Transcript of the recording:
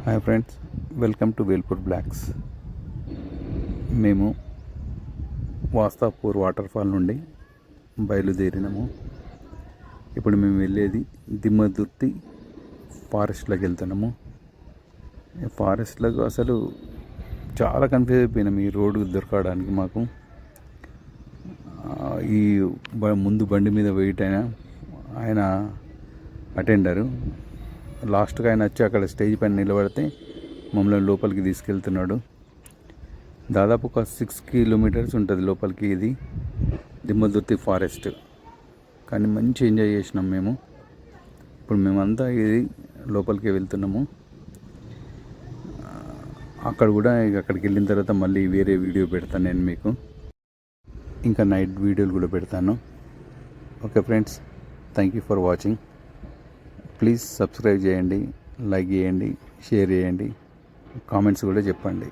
Hi friends, welcome to Velpur blocks. మేము Vastapur water fall నుండి బయలుదేరినాము. ఇప్పుడు మేము వెళ్ళేది దిమ్మదుర్తి ఫారెస్ట్లోకి వెళ్తున్నాము. ఫారెస్ట్లకు అసలు చాలా కన్ఫ్యూజ్ అయిపోయినాము ఈ రోడ్డు దొరకడానికి. మాకు ఈ ముందు బండి మీద వెయిట్ ఆయన అటెండరు లాస్ట్గా ఆయన వచ్చి అక్కడ స్టేజ్ పైన నిలబడితే మమ్మల్ని లోపలికి తీసుకెళ్తున్నాడు. దాదాపు ఒక 6 కిలోమీటర్స్ ఉంటుంది లోపలికి. ఇది దిమ్మదుర్తి ఫారెస్ట్, కానీ మంచి ఎంజాయ్ చేసినాం మేము. ఇప్పుడు మేమంతా ఇది లోపలికి వెళ్తున్నాము. అక్కడ కూడా అక్కడికి వెళ్ళిన తర్వాత మళ్ళీ వేరే వీడియో పెడతాను నేను మీకు, ఇంకా నైట్ వీడియోలు కూడా పెడతాను. Okay friends, thank you for watching. Please subscribe చేయండి, లైక్ చేయండి, షేర్ చేయండి, కామెంట్స్ కూడా చెప్పండి.